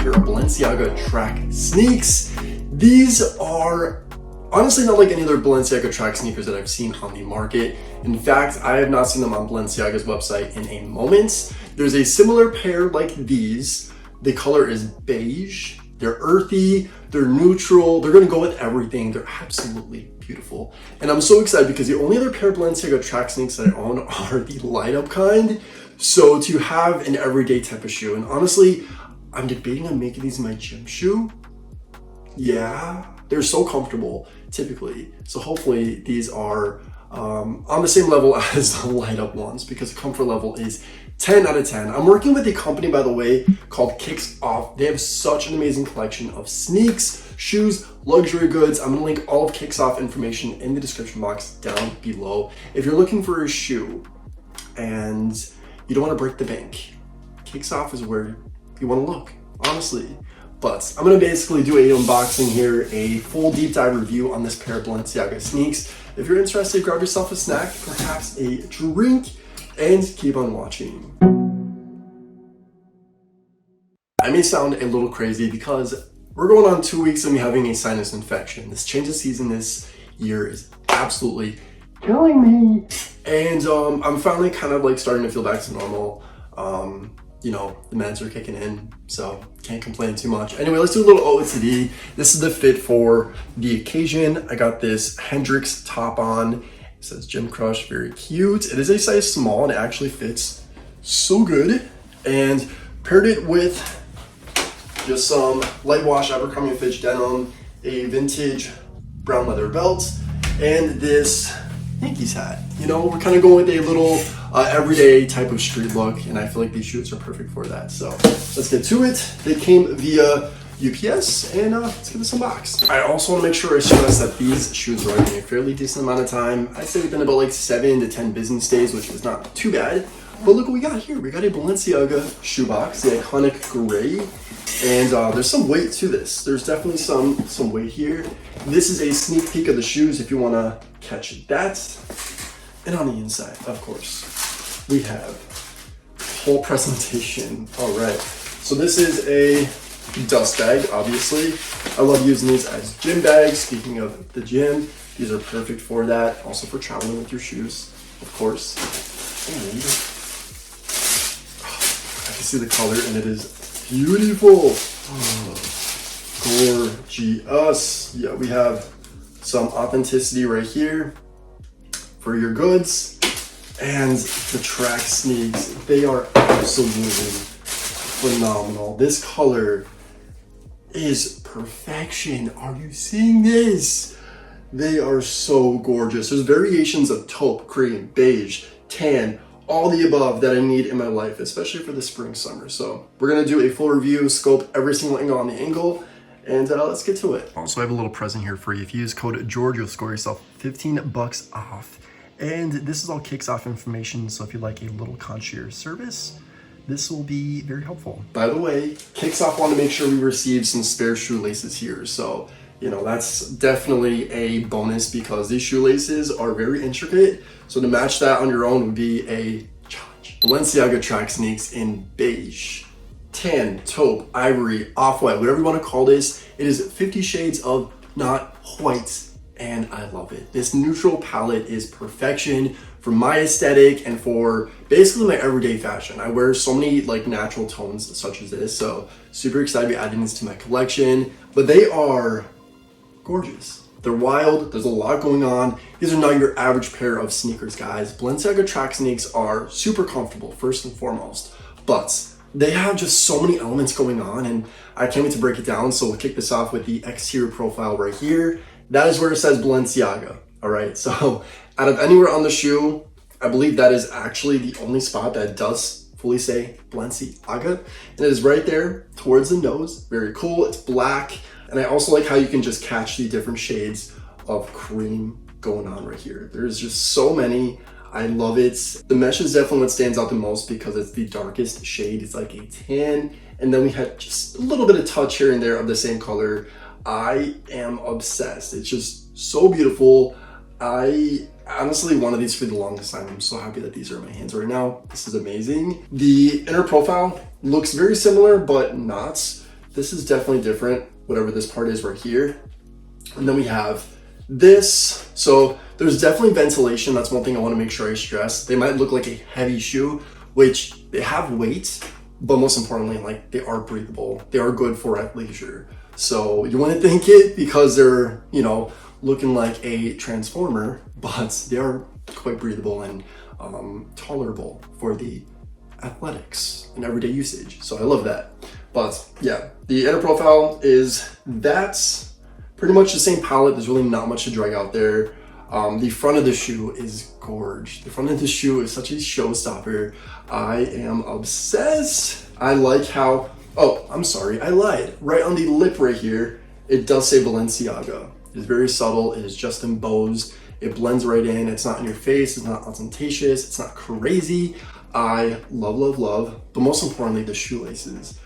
pair of Balenciaga track sneaks. These are honestly not like any other Balenciaga track sneakers that I've seen on the market. In fact, I have not seen them on Balenciaga's website in a moment. There's a similar pair like these. The color is beige. They're earthy, they're neutral, they're gonna go with everything. They're absolutely beautiful. And I'm so excited because the only other pair of Balenciaga track sneaks that I own are the light up kind. So to have an everyday type of shoe, and honestly, I'm debating on making these my gym shoe. Yeah, they're so comfortable typically. So hopefully these are on the same level as the light up ones because the comfort level is 10 out of 10. I'm working with a company, by the way, called KICKSOFF. They have such an amazing collection of sneaks, shoes, luxury goods. I'm gonna link all of KICKSOFF information in the description box down below. If you're looking for a shoe and you don't wanna break the bank, KICKSOFF is where you wanna look, honestly. But I'm gonna basically do an unboxing here, a full deep dive review on this pair of Balenciaga sneaks. If you're interested, grab yourself a snack, perhaps a drink, and keep on watching. I may sound a little crazy because we're going on 2 weeks of me having a sinus infection. This change of season this year is absolutely killing me. And I'm finally kind of like starting to feel back to normal. You know, the meds are kicking in, so can't complain too much. Anyway, let's do a little OOTD. This is the fit for the occasion. I got this Hendrix top on. It says Gym Crush, very cute. It is a size small and it actually fits so good. And paired it with just some light wash Abercrombie & Fitch denim, a vintage brown leather belt, and this Yankees hat. You know, we're kind of going with a little everyday type of street look, and I feel like these shoes are perfect for that. So let's get to it. They came via UPS, and let's get this unboxed. I also want to make sure I stress that these shoes are arriving a fairly decent amount of time. I'd say within about like 7 to 10 business days, which is not too bad. But look what we got here. We got a Balenciaga shoebox, the iconic gray, and there's some weight to this. There's definitely some weight here. This is a sneak peek of the shoes if you want to catch that. And on the inside, of course, we have whole presentation. All right, so this is a dust bag, obviously. I love using these as gym bags. Speaking of the gym, these are perfect for that. Also for traveling with your shoes, of course. And I can see the color and it is beautiful. Oh, gorgeous. Yeah, we have some authenticity right here for your goods. And the track sneaks, they are absolutely phenomenal. This color is perfection. Are you seeing this? They are so gorgeous. There's variations of taupe, cream, beige, tan, all the above that I need in my life, especially for the spring, summer. So we're gonna do a full review, scope every single angle on the angle, and let's get to it. Also, I have a little present here for you. If you use code GEORGE, you'll score yourself $15 off. And this is all KICKSOFF information, so if you like a little concierge service, this will be very helpful. By the way, KICKSOFF want to make sure we receive some spare shoelaces here. So, you know, that's definitely a bonus because these shoelaces are very intricate. So to match that on your own would be a challenge. Balenciaga track sneaks in beige, tan, taupe, ivory, off-white, whatever you want to call this. It is 50 shades of not white, and I love it. This neutral palette is perfection for my aesthetic and for basically my everyday fashion. I wear so many like natural tones such as this, so super excited to be adding this to my collection. But they are gorgeous. They're wild, there's a lot going on. These are not your average pair of sneakers, guys. Balenciaga track sneaks are super comfortable, first and foremost, but they have just so many elements going on, and I can't wait to break it down. So we'll kick this off with the exterior profile right here. That is where it says Balenciaga, all right? So out of anywhere on the shoe, I believe that is actually the only spot that does fully say Balenciaga. And it is right there towards the nose. Very cool, it's black. And I also like how you can just catch the different shades of cream going on right here. There's just so many. I love it. The mesh is definitely what stands out the most because it's the darkest shade. It's like a tan. And then we had just a little bit of touch here and there of the same color. I am obsessed. It's just so beautiful. I honestly wanted these for the longest time. I'm so happy that these are in my hands right now. This is amazing. The inner profile looks very similar, but not. This is definitely different, whatever this part is right here. And then we have this. So there's definitely ventilation. That's one thing I want to make sure I stress. They might look like a heavy shoe, which they have weight, but most importantly, like they are breathable. They are good for athleisure. So you want to think it because they're, you know, looking like a transformer, but they are quite breathable and tolerable for the athletics and everyday usage. So I love that. But yeah, the inner profile is that's pretty much the same palette. There's really not much to drag out there. The front of the shoe is gorgeous. The front of the shoe is such a showstopper. I am obsessed. I like how, oh, I'm sorry, I lied. Right on the lip right here, it does say Balenciaga. It's very subtle. It is just embossed. It blends right in. It's not in your face. It's not ostentatious. It's not crazy. I love, love, love. But most importantly, the shoelaces.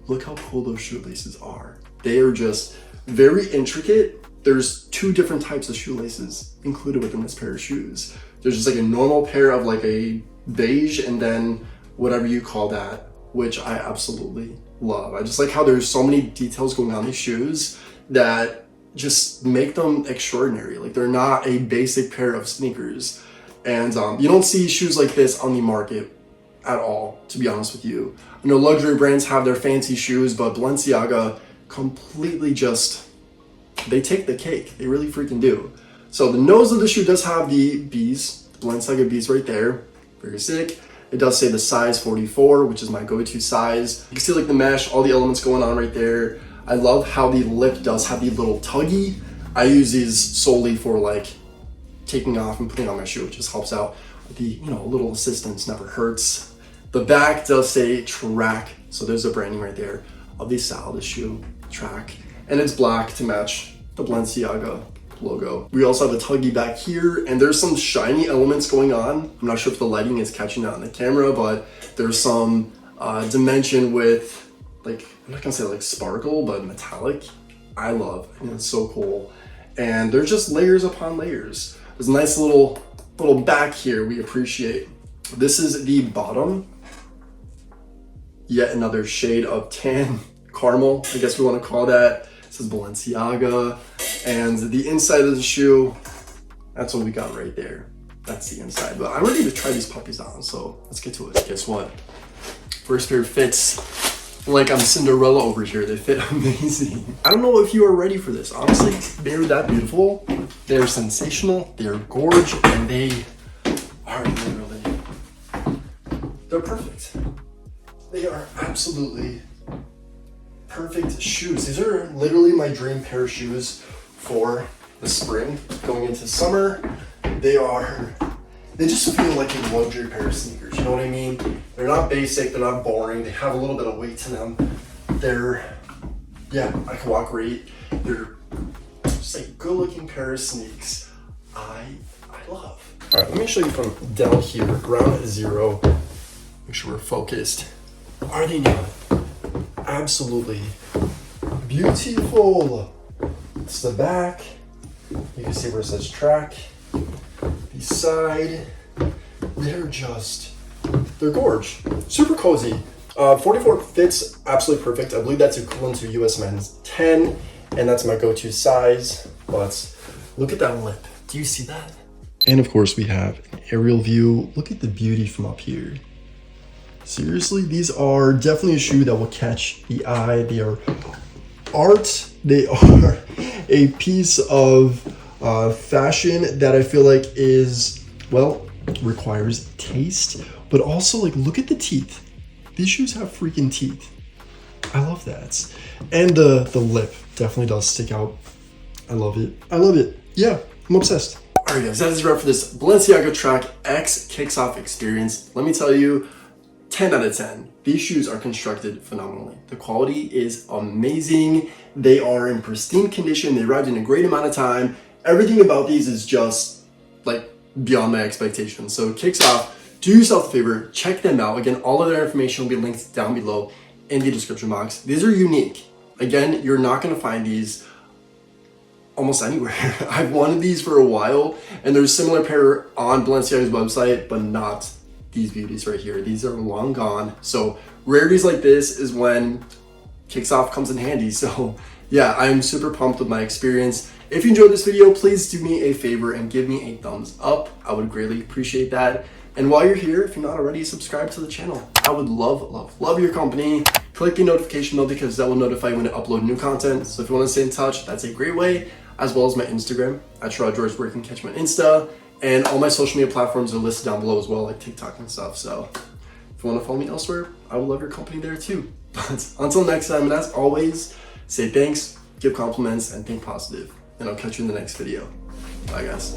Look how cool those shoelaces are. They are just very intricate. There's two different types of shoelaces included within this pair of shoes. There's just like a normal pair of like a beige and then whatever you call that, which I absolutely love. I just like how there's so many details going on these shoes that just make them extraordinary. Like they're not a basic pair of sneakers. And you don't see shoes like this on the market at all, to be honest with you. I know luxury brands have their fancy shoes, but Balenciaga completely just, they take the cake. They really freaking do. So the nose of the shoe does have the bees, the Balenciaga bees right there. Very sick. It does say the size 44, which is my go-to size. You can see like the mesh, all the elements going on right there. I love how the lip does have the little tuggy. I use these solely for like taking off and putting on my shoe. It just helps out with the, you know, little assistance never hurts. The back does say track. So there's a branding right there of the style of the shoe, track. And it's black to match the Balenciaga logo. We also have a tuggy back here, and there's some shiny elements going on. I'm not sure if the lighting is catching that on the camera, but there's some dimension with, like, I'm not gonna say like sparkle, but metallic. I love, and it's so cool. And there's just layers upon layers. There's a nice little back here we appreciate. This is the bottom. Yet another shade of tan, caramel, I guess we want to call that. It says Balenciaga. And the inside of the shoe, that's what we got right there. That's the inside. But I'm ready to try these puppies on, so let's get to it. Guess what? First pair fits like I'm Cinderella over here. They fit amazing. I don't know if you are ready for this. Honestly, they're that beautiful. They're sensational. They're gorgeous, and they are literally, they're perfect. They are absolutely perfect shoes. These are literally my dream pair of shoes for the spring going into summer. They just feel like a luxury pair of sneakers. You know what I mean? They're not basic, they're not boring. They have a little bit of weight to them. They're, yeah, I can walk great. They're just a good looking pair of sneaks I love. All right, let me show you from down here, ground zero. Make sure we're focused. Are they not absolutely beautiful? It's the back. You can see where it says track. The side. They're gorge. Super cozy. 44 fits absolutely perfect. I believe that's equivalent to US men's 10, and that's my go-to size. But look at that lip. Do you see that? And of course we have an aerial view. Look at the beauty from up here. Seriously, these are definitely a shoe that will catch the eye. They are art. They are a piece of fashion that I feel like is, well, requires taste, but also like, look at the teeth. These shoes have freaking teeth. I love that. And the lip definitely does stick out. I love it. I love it. Yeah, I'm obsessed. All right, guys, that is a wrap for this Balenciaga Track X Kicks Off experience. Let me tell you, 10 out of 10. These shoes are constructed phenomenally. The quality is amazing. They are in pristine condition. They arrived in a great amount of time. Everything about these is just like beyond my expectations. So KICKSOFF, do yourself a favor, check them out. Again, all of their information will be linked down below in the description box. These are unique. Again, you're not gonna find these almost anywhere. I've wanted these for a while, and there's a similar pair on Balenciaga's website, but not these beauties right here. These are long gone. So rarities like this is when KICKSOFF comes in handy. So yeah, I'm super pumped with my experience. If you enjoyed this video, please do me a favor and give me a thumbs up. I would greatly appreciate that. And while you're here, if you're not already, subscribe to the channel. I would love your company. Click the notification bell because that will notify you when I upload new content. So if you want to stay in touch, that's a great way, as well as my Instagram at @george, where you can catch my Insta. And all my social media platforms are listed down below as well, like TikTok and stuff. So if you want to follow me elsewhere, I would love your company there too. But until next time, and as always, say thanks, give compliments, and think positive. And I'll catch you in the next video. Bye guys.